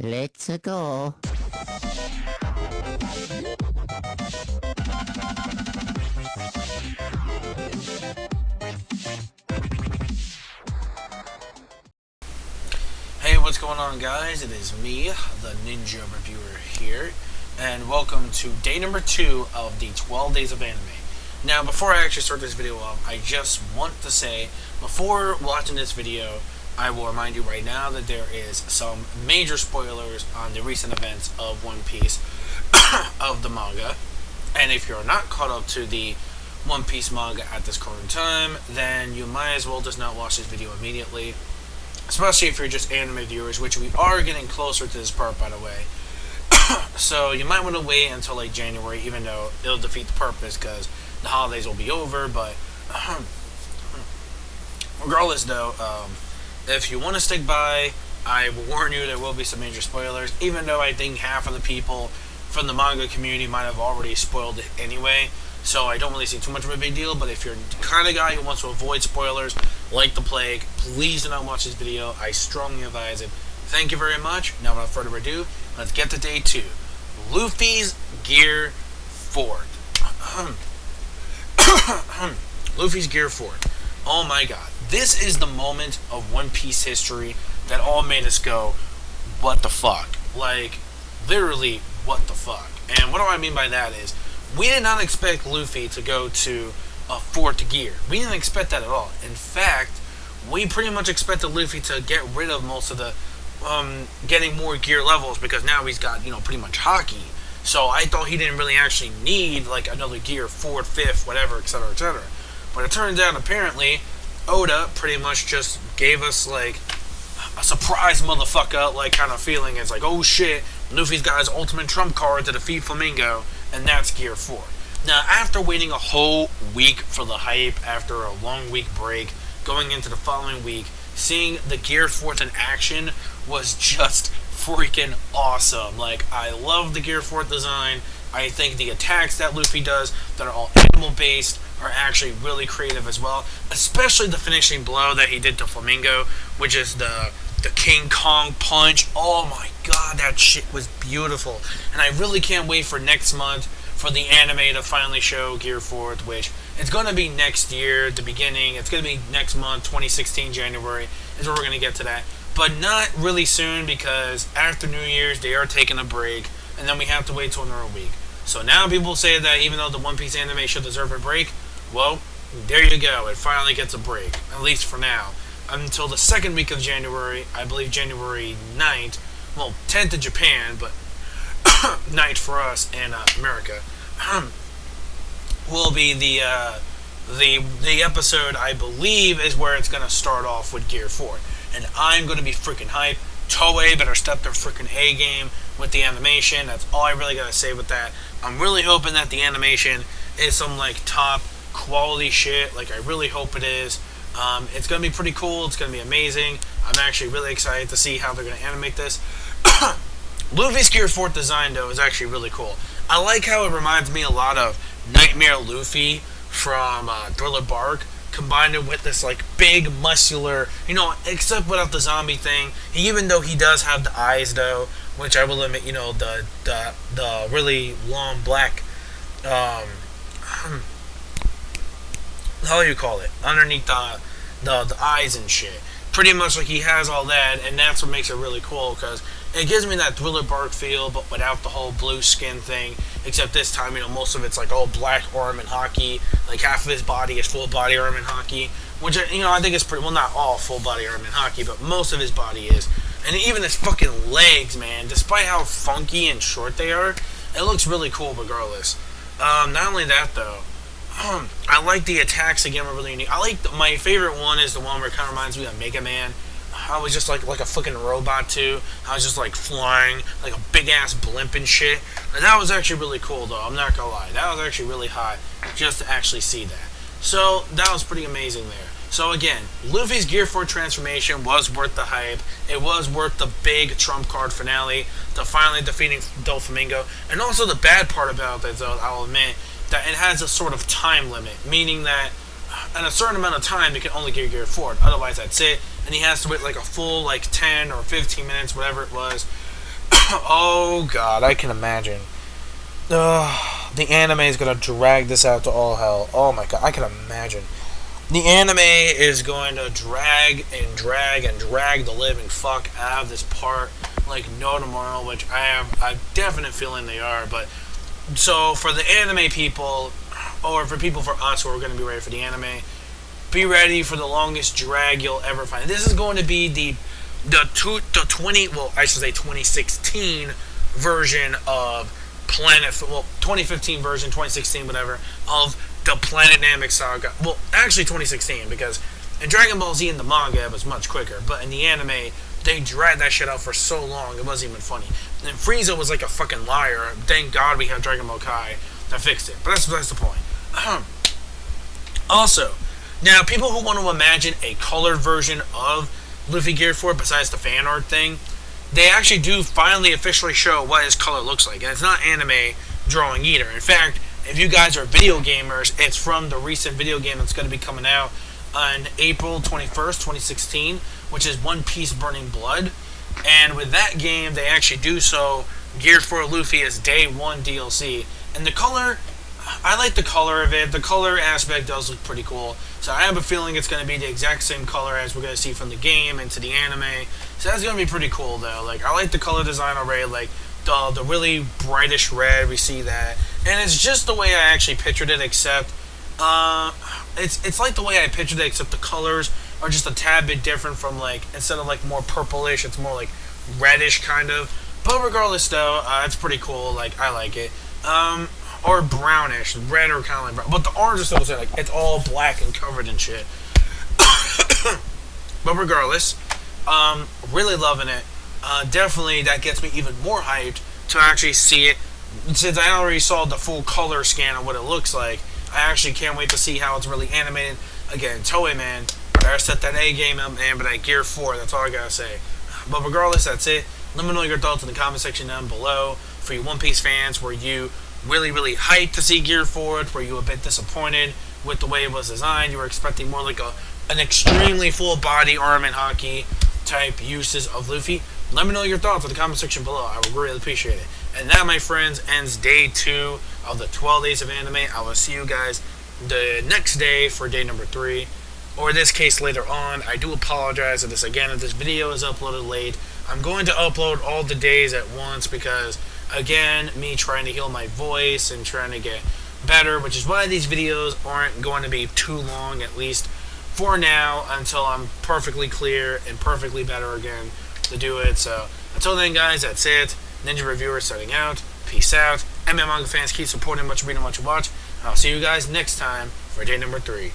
Let's go. Hey, what's going on, guys? It is me, the Ninja Reviewer here, and welcome to day number 2 of the 12 Days of Anime. Now, before I actually start this video off, I just want to say, before watching this video, I will remind you right now that there is some major spoilers on the recent events of One Piece, of the manga, and if you're not caught up to the One Piece manga at this current time, then you might as well just not watch this video immediately. Especially if you're just anime viewers, which we are getting closer to this part, by the way. So you might want to wait until like January, even though it'll defeat the purpose because the holidays will be over. But regardless, though, if you want to stick by, I will warn you there will be some major spoilers. Even though I think half of the people from the manga community might have already spoiled it anyway. So I don't really see too much of a big deal, but if you're the kind of guy who wants to avoid spoilers like the plague, please do not watch this video. I strongly advise it. Thank you very much. Now without further ado, let's get to day 2. Luffy's Gear Fort. Luffy's Gear Fort. Oh my god. This is the moment of One Piece history that all made us go, what the fuck? Like, literally, what the fuck? And what do I mean by that is, we did not expect Luffy to go to a fort gear. We didn't expect that at all. In fact, we pretty much expected Luffy to get rid of most of the getting more gear levels because now he's got, pretty much hockey. So I thought he didn't really actually need like another gear, 4th, 5th, whatever, etc., etc. But it turns out apparently Oda pretty much just gave us like a surprise motherfucker like kind of feeling. It's like, oh shit, Luffy's got his ultimate trump card to defeat Flamingo. And that's Gear 4. Now, after waiting a whole week for the hype, after a long week break, going into the following week, seeing the Gear 4 in action was just freaking awesome. Like, I love the Gear 4 design. I think the attacks that Luffy does that are all animal-based are actually really creative as well. Especially the finishing blow that he did to Flamingo, which is the King Kong punch. Oh my god, that shit was beautiful. And I really can't wait for next month for the anime to finally show Gear 4, which it's going to be next year, the beginning. It's going to be next month, 2016, January, is where we're going to get to that. But not really soon because after New Year's, they are taking a break, and then we have to wait till another week. So now people say that even though the One Piece anime should deserve a break, well, there you go. It finally gets a break, at least for now. Until the second week of January, I believe January 9th, well, 10th in Japan, but 9th for us in America, will be the episode, I believe, is where it's going to start off with Gear 4. And I'm going to be freaking hyped. Toei better step their freaking A game with the animation. That's all I really got to say with that. I'm really hoping that the animation is some, like, top quality shit. Like, I really hope it is. It's going to be pretty cool. It's going to be amazing. I'm actually really excited to see how they're going to animate this. Luffy's Gear 4 design, though, is actually really cool. I like how it reminds me a lot of Nightmare Luffy from Thriller Bark, combined it with this, like, big, muscular, except without the zombie thing. Even though he does have the eyes, though, which I will admit, the really long black, how do you call it, underneath the eyes and shit. Pretty much like he has all that, and that's what makes it really cool, because it gives me that Thriller Bark feel, but without the whole blue skin thing, except this time, most of it's like all black arm and hockey, like half of his body is full body arm and hockey, which, I think is pretty, well, not all full body arm and hockey, but most of his body is, and even his fucking legs, man, despite how funky and short they are, it looks really cool regardless. Not only that, though, I like the attacks again, were really unique. My favorite one is the one where it kind of reminds me of Mega Man. I was just like a fucking robot too. I was just like flying like a big ass blimp and shit. And that was actually really cool though, I'm not gonna lie. That was actually really hot just to actually see that. So that was pretty amazing there. So again, Luffy's Gear 4 transformation was worth the hype. It was worth the big trump card finale, the finally defeating DOFLAMINGO. And also the bad part about that, though, I'll admit, that it has a sort of time limit, meaning that in a certain amount of time, you can only get Gear 4. Otherwise, that's it. And he has to wait like a full 10 or 15 minutes, whatever it was, Oh god, I can imagine. The anime is gonna drag this out to all hell. Oh my god, I can imagine. The anime is going to drag and drag and drag the living fuck out of this part like no tomorrow, which I have a definite feeling they are. But so for the anime people, or for people for us who are going to be ready for the anime, be ready for the longest drag you'll ever find. This is going to be the 2016 version of 2015 version, 2016, whatever, of the Planet Namek saga. Well, actually 2016, because in Dragon Ball Z in the manga it was much quicker, but in the anime they dragged that shit out for so long it wasn't even funny. And Frieza was like a fucking liar. Thank God we have Dragon Ball Kai that fixed it. But that's the point. Also, now people who want to imagine a colored version of Luffy Gear 4 besides the fan art thing, they actually do finally officially show what his color looks like. And it's not anime drawing either. In fact, if you guys are video gamers, it's from the recent video game that's going to be coming out on April 21st, 2016, which is One Piece Burning Blood. And with that game, they actually do so Gear 4 Luffy as Day 1 DLC. And the color, I like the color of it. The color aspect does look pretty cool. So I have a feeling it's going to be the exact same color as we're going to see from the game into the anime. So that's going to be pretty cool, though. Like, I like the color design already. Like, the really brightish red, we see that. And it's just the way I actually pictured it, except it's like the way I pictured it, except the colors are just a tad bit different from, like, instead of like more purplish, it's more like reddish kind of. But regardless, though, it's pretty cool. Like, I like it. Or brownish, red or kind of like brown. But the orange is still like it's all black and covered in shit. But regardless, really loving it. Definitely that gets me even more hyped to actually see it. Since I already saw the full color scan of what it looks like, I actually can't wait to see how it's really animated. Again, Toei, man, better set that A game up, man, but that Gear 4, that's all I gotta say. But regardless, that's it. Let me know your thoughts in the comment section down below. For you One Piece fans, were you really, really hyped to see Gear 4? Were you a bit disappointed with the way it was designed? You were expecting more like an extremely full body arm and hockey type uses of Luffy? Let me know your thoughts in the comment section below. I would really appreciate it. And that, my friends, ends day 2 of the 12 days of anime. I will see you guys the next day for day number 3, or in this case later on. I do apologize if this video is uploaded late. I'm going to upload all the days at once because, again, me trying to heal my voice and trying to get better, which is why these videos aren't going to be too long, at least for now, until I'm perfectly clear and perfectly better again to do it. So until then, guys, that's it. Ninja Reviewer signing out. Peace out. MMA manga fans, keep supporting, much reading, much watch. I'll see you guys next time for day number 3.